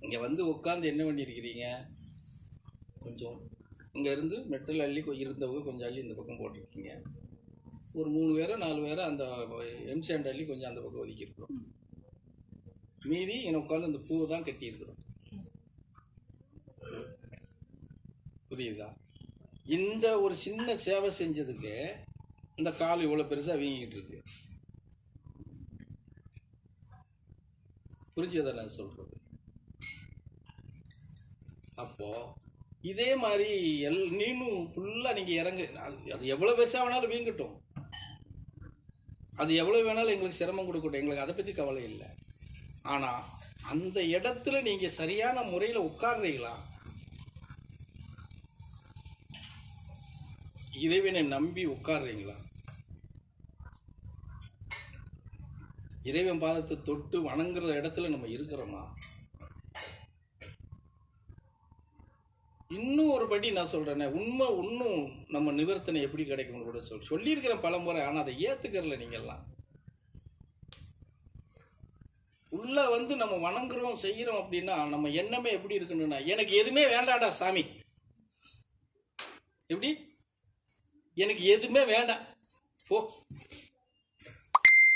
இங்கே வந்து உட்காந்து என்ன பண்ணியிருக்கிறீங்க, கொஞ்சம் இங்கேருந்து மெட்டல் அள்ளி இருந்தவங்க கொஞ்சம் அள்ளி இந்த பக்கம் போட்டிருக்கீங்க. ஒரு 3 பேரோ 4 பேரோ அந்த எம்சாண்ட் அள்ளி கொஞ்சம் அந்த பக்கம் ஒதுக்கியிருக்கிறோம். மீதி என்னை உட்காந்து அந்த பூவை தான் கட்டியிருக்கிறோம். புரியுதா? இந்த ஒரு சின்ன சேவை செஞ்சதுக்கு இந்த கால் இவ்வளோ பெருசாக வீங்கிக்கிட்டு இருக்கு. புரிஞ்சதை நான் சொல்றது. அப்போ இதே மாதிரி நீனும் ஃபுல்லாக நீங்கள் இறங்கு. அது எவ்வளோ பெருசாக வேணாலும் வீங்கட்டும், அது எவ்வளோ வேணாலும் எங்களுக்கு சிரமம் கொடுக்கட்டும், எங்களுக்கு அதை பற்றி கவலை இல்லை. ஆனால் அந்த இடத்துல நீங்கள் சரியான முறையில் உட்கார்றீங்களா? இறைவனை நம்பி உட்கார்றீங்களா? இறைவன் பாதத்தை தொட்டு வணங்குற இடத்துல நம்ம இருக்கிறோமா? இன்னும் ஒரு படி நான் சொல்றேனே, உண்மை இன்னும் நம்ம நிவர்த்தனை எப்படி கிடைக்கும்னு கூட சொல்லியிருக்கிறேன் பல முறை. ஆனால் அதை ஏத்துக்கறல. நீங்கெல்லாம் உள்ள வந்து நம்ம வணங்குறோம் செய்யறோம் அப்படின்னா நம்ம எண்ணமே எப்படி இருக்கணும்னா, எனக்கு எதுவுமே வேண்டாடா சாமி. எப்படி? எனக்கு எதுவுமே வேண்டாம், போ.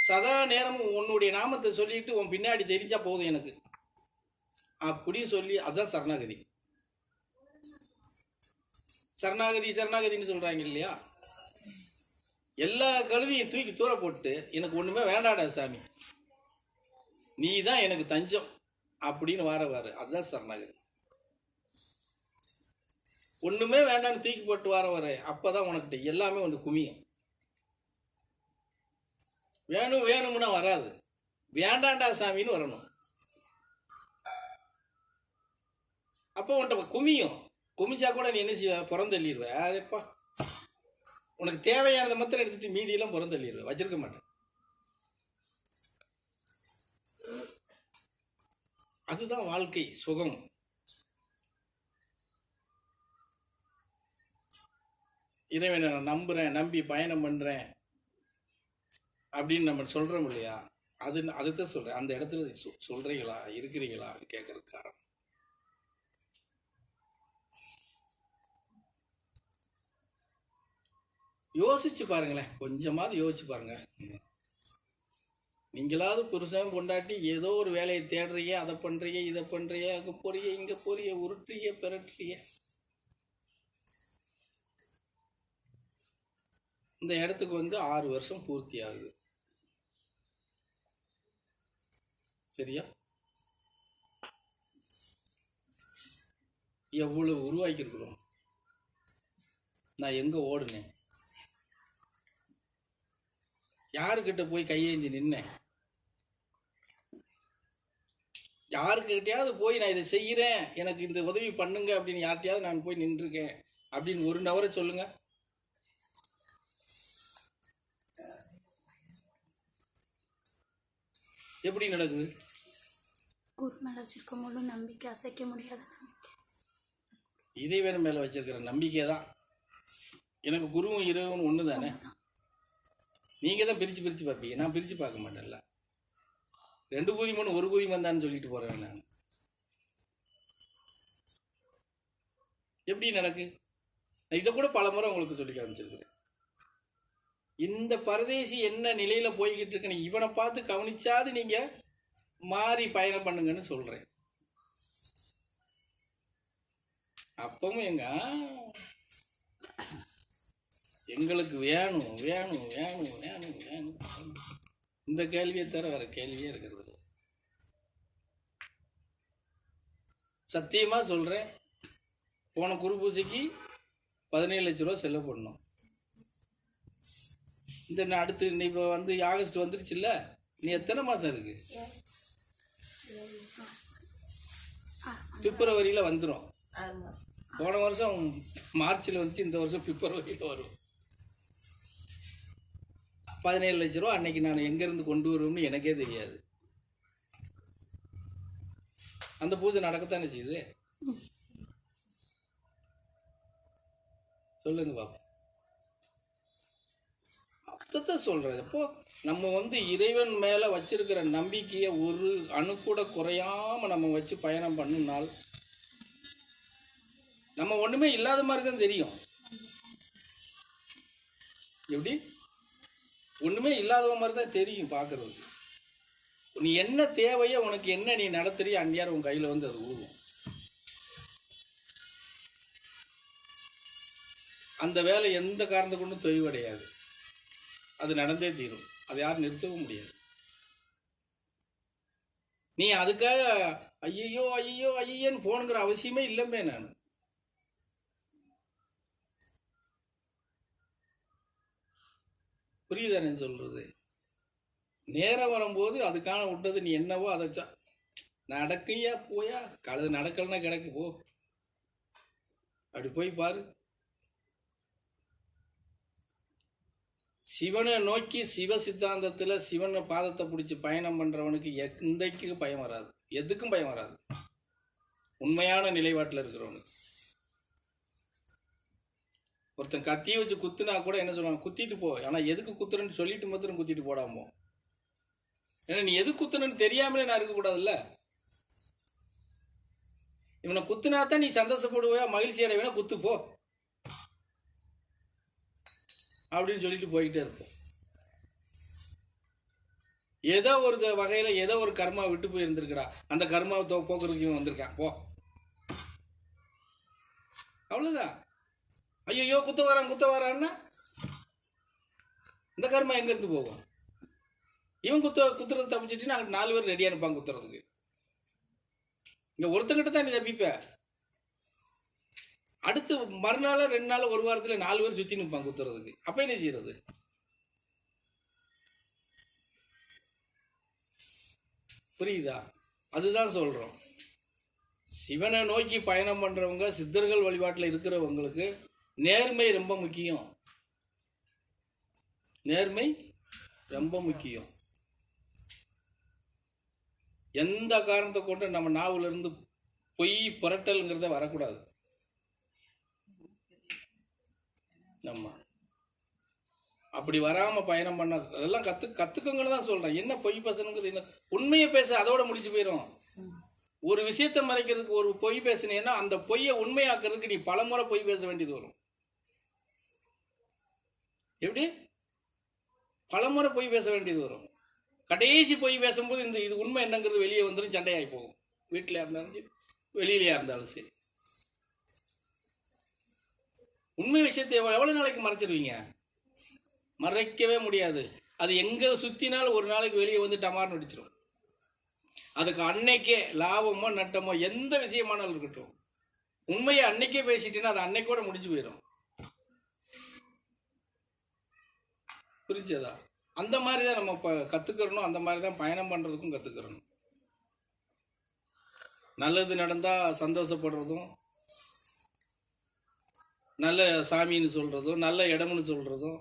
சதா நேரமும் உன்னுடைய நாமத்தை சொல்லிட்டு உன் பின்னாடி தெரிஞ்சா போதும் எனக்கு, அப்படி சொல்லி. அதுதான் சரணாகதி. சரணாகதி சரணாகதின்னு சொல்றாங்க இல்லையா? எல்லா கழுதியும் தூக்கி தூர போட்டு எனக்கு ஒண்ணுமே வேண்டாடா சாமி, நீ தான் எனக்கு தஞ்சம் அப்படின்னு வார அதுதான் சரணாகதி. ஒண்ணுமே வேண்டான்னு தூக்கி போட்டு வர அப்பதான் உனக்கிட்ட எல்லாமே வந்து குமியும். வேணும் வேணும்னா வராது, வேண்டாண்டா சாமின்னு வரணும். அப்போ உன்கிட்ட குமியும். குமிச்சா கூட நீ என்ன செய்வ? புறந்தள்ளிடுவ. அதப்பா உனக்கு தேவையானதை மாத்திரம் எடுத்துட்டு மீதியெல்லாம் புறந்தள்ளிடுவ, வச்சிருக்க மாட்டேன். அதுதான் வாழ்க்கை சுகம். இறைவனை நான் நம்புறேன், நம்பி பயணம் பண்றேன் அப்படின்னு நம்ம சொல்றோம் இல்லையா? அதுதான் சொல்றேன். அந்த இடத்துல சொல்றீங்களா, இருக்கிறீங்களா கேட்கறதுக்கு காரணம். யோசிச்சு பாருங்களேன், கொஞ்சமாவது யோசிச்சு பாருங்க. நீங்களாவது புருஷன் பொண்டாட்டி ஏதோ ஒரு வேலையை தேடுறீங்க, அதை பண்றீங்க, இதை பண்றீங்க, அங்க போறீங்க, இங்க போறீங்க, உருட்டுறீங்க, பிறட்டுறீங்க. இந்த இடத்துக்கு வந்து 6 வருஷம் பூர்த்தி ஆகுது. சரியா? எவ்வளவு உருவாக்கி இருக்கிறோம். நான் எங்க ஓடுனேன், யாருக்கிட்ட போய் கையேந்தி நின்னேன், யாருக்கிட்டையாவது போய் நான் இதை செய்யறேன், எனக்கு இந்த உதவி பண்ணுங்க அப்படின்னு யார்கிட்டயாவது நான் போய் நின்றுருக்கேன் அப்படின்னு ஒரு நபரை சொல்லுங்க. எப்படி நடக்குது? குரு மேல வச்சிருக்க முழு நம்பிக்கை, அசைக்க முடியாத இறைவன் மேல வச்சிருக்கிற நம்பிக்கை தான். எனக்கு குருவும் இறைவனும் ஒண்ணு தானே. நீங்க தான் பிரிச்சு பிரிச்சு பார்ப்பீங்க, நான் பிரிச்சு பார்க்க மாட்டேன்ல. 2 பூதி மண் 1 பூதி மந்தான்னு சொல்லிட்டு போறேன் நான். எப்படி நடக்கு? இதை கூட பல முறை உங்களுக்கு சொல்லி காமிச்சிருக்கிறேன். இந்த பரதேசி என்ன நிலையில போய்கிட்டு இருக்கு, இவனை பார்த்து கவனிச்சாது நீங்க மாறி பயணம் பண்ணுங்கன்னு சொல்றேன். அப்பவும் எங்களுக்கு வேணும் வேணும் வேணும் வேணும் வேணும் இந்த கேள்வியை தவிர வேற கேள்வியே இருக்கிறது. சத்தியமா சொல்றேன், போன குரு பூஜைக்கு 17 லட்சம் ரூபா செலவு பண்ணோம். இந்த அடுத்து இப்போ வந்து ஆகஸ்ட் வந்துருச்சு இல்ல, நீ எத்தனை மாசம் இருக்கு? பிப்ரவரியில வந்துடும். போன வருஷம் மார்ச்ல வந்துச்சு, இந்த வருஷம் பிப்ரவரியில வரும். 17 லட்சம் ரூபா அன்னைக்கு நான் எங்க இருந்து கொண்டு வருவேன்னு எனக்கே தெரியாது. அந்த பூஜை நடக்கத்தானே செய்யுது. சொல்லுங்க பாப்பா. அதான் சொல்றது. அப்போ நம்ம இறைவன் மேல வச்சிருக்கிற நம்பிக்கையை ஒரு அணு கூட குறையாம நம்ம வச்சு பயணம் பண்ணினால் நம்ம ஒண்ணுமே இல்லாத மாதிரி தான் தெரியும். எப்படி ஒண்ணுமே இல்லாத மாதிரி தான் தெரியும் பார்க்கறது. நீ என்ன தேவையோ உனக்கு என்ன நீ நடத்துறியோ அந்நியார் உன் கையில அது ஊதும். அந்த வேலை எந்த காரணத்தை கொண்டும் தொய்வடையாது. அது நடந்தே தீரும். அதை யாரும் நிறுத்தவும் முடியாது. நீ அதுக்காக ஐயோ ஐயோ ஐயன்னு போனுங்கிற அவசியமே இல்லமே. நான் புரியுதானே சொல்றது? நேரம் வரும்போது அதுக்கான விட்டது நீ என்னவோ அதை நடக்கையா போயா கழுது நடக்கலன்னா கிடக்கு போ, அப்படி போய் பாரு. சிவனை நோக்கி சிவ சித்தாந்தத்துல சிவனை பாதத்தை பிடிச்சி பயணம் பண்றவனுக்கு எந்தைக்கும் பயம் வராது, எதுக்கும் பயம் வராது. உண்மையான நிலைப்பாட்டில் இருக்கிறவனுக்கு. ஒருத்தன் கத்தியை வச்சு குத்துனா கூட என்ன சொல்லுவாங்க, குத்திட்டு போ, ஆனா எதுக்கு குத்துறன்னு சொல்லிட்டு மாத்திரம் குத்திட்டு போடாமோ. ஏன்னா நீ எது குத்துனன்னு தெரியாமலே நான் இருக்கக்கூடாதுல்ல. இவனை குத்துனாத்தான் நீ சந்தோஷப்படுவையா மகிழ்ச்சி அடைவேனா, குத்து போ அப்படின்னு சொல்லிட்டு போயிட்டே இருப்போம். ஏதோ ஒரு வகையில ஏதோ ஒரு கர்மா விட்டு போய் இருந்திருக்கா, அந்த கர்மாவை போக்குறதுக்கு இவன் வந்திருக்கான் போ, அவ்வளவுதான். ஐயோ குத்த வரான்னா இந்த கர்மா எங்க இருந்து போகும்? இவன் குத்துறது தப்பிச்சுட்டு நாங்கள் 4 பேர் ரெடியா இருப்பாங்க குத்துறதுக்கு. இங்க ஒருத்தங்கிட்ட தான் நீ தப்பிப்ப, அடுத்து மறுநாள் 2 நாள் 1 வாரத்துல 4 பேர் சுத்தி நிற்பாங்க குத்துறதுக்கு. அப்ப என்ன செய்யறது? புரியுதா? அதுதான் சொல்றோம். சிவனை நோக்கி பயணம் பண்றவங்க, சித்தர்கள் வழிபாட்டில் இருக்கிறவங்களுக்கு நேர்மை ரொம்ப முக்கியம். நேர்மை ரொம்ப முக்கியம். எந்த காரணத்தை கொண்டு நம்ம நாவுல இருந்து பொய் புரட்டல்ங்கிறத வரக்கூடாது. நம்ம அப்படி வராம பயணம் பண்ண அதெல்லாம் கத்துக்கங்கன்னு தான் சொல்றேன். என்ன பொய் பேசணுங்கிறது, என்ன உண்மையை பேச அதோட முடிச்சு போயிடும். ஒரு விஷயத்தை மறைக்கிறதுக்கு ஒரு பொய் பேசினேன்னா அந்த பொய்யை உண்மையாக்குறதுக்கு நீ பலமுறை பொய் பேச வேண்டியது வரும். எப்படி பலமுறை பொய் பேச வேண்டியது வரும். கடைசி பொய் பேசும்போது இது உண்மை என்னங்கிறது வெளியே வந்துடும், சண்டையாகி போகும். வீட்டில் இருந்தாலும் சரி, வெளியிலையா இருந்தாலும் சரி. உண்மை விஷயத்தை எவ்வளவு நாளைக்கு மறைச்சிருவீங்க? மறைக்கவே முடியாது. அது எங்க சுத்தினாலும் ஒரு நாளைக்கு வெளியே வந்து டமார்னு அடிச்சிடும். அதுக்கு அன்னைக்கே லாபமோ நட்டமோ எந்த விஷயமானாலும் இருக்கட்டும், உண்மையை அன்னைக்கே பேசிட்டேன்னா அது அன்னைக்கோட முடிஞ்சு போயிடும். புரிஞ்சதா? அந்த மாதிரி தான் நம்ம கத்துக்கிறணும். அந்த மாதிரி தான் பயணம் பண்றதுக்கும் கத்துக்கிறணும். நல்லது நடந்தா சந்தோஷப்படுறதும், நல்ல சாமின்னு சொல்றதும், நல்ல இடம்னு சொல்றதும்,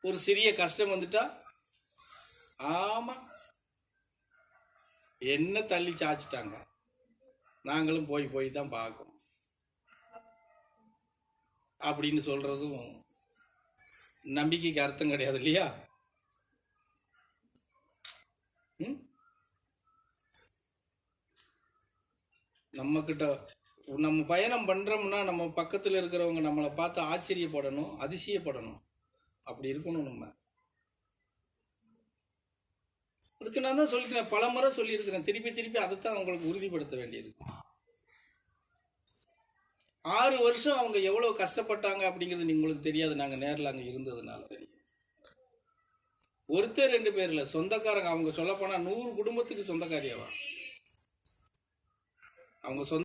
ஒரு சிறிய கஷ்டம் வந்துட்டா ஆமா என்ன தள்ளி சாச்சிட்டாங்க, நாங்களும் போய் தான் பார்க்கணும் அப்படின்னு சொல்றதும் நம்பிக்கைக்கு அர்த்தம் கிடையாது இல்லையா? நம்ம கிட்ட நம்ம பயணம் பண்றோம்னா நம்ம பக்கத்துல இருக்கிறவங்க நம்மளை பார்த்து ஆச்சரியப்படணும், அதிசயப்படணும். அப்படி இருக்கணும் நம்ம. அதுக்கு நான் தான் சொல்லிக்கிறேன், பல முறை சொல்லியிருக்கிறேன், திருப்பி அதைத்தான் உங்களுக்கு உறுதிப்படுத்த வேண்டியது. 6 வருஷம் அவங்க எவ்வளவு கஷ்டப்பட்டாங்க அப்படிங்கிறது உங்களுக்கு தெரியாது. நாங்க நேரில் அங்க இருந்ததுனால தெரியும். ஒருத்தர் 2 பேர் இல்ல, சொந்தக்காரங்க. அவங்க சொல்ல போனா 100 குடும்பத்துக்கு சொந்தக்காரியாவா அவங்க சொந்த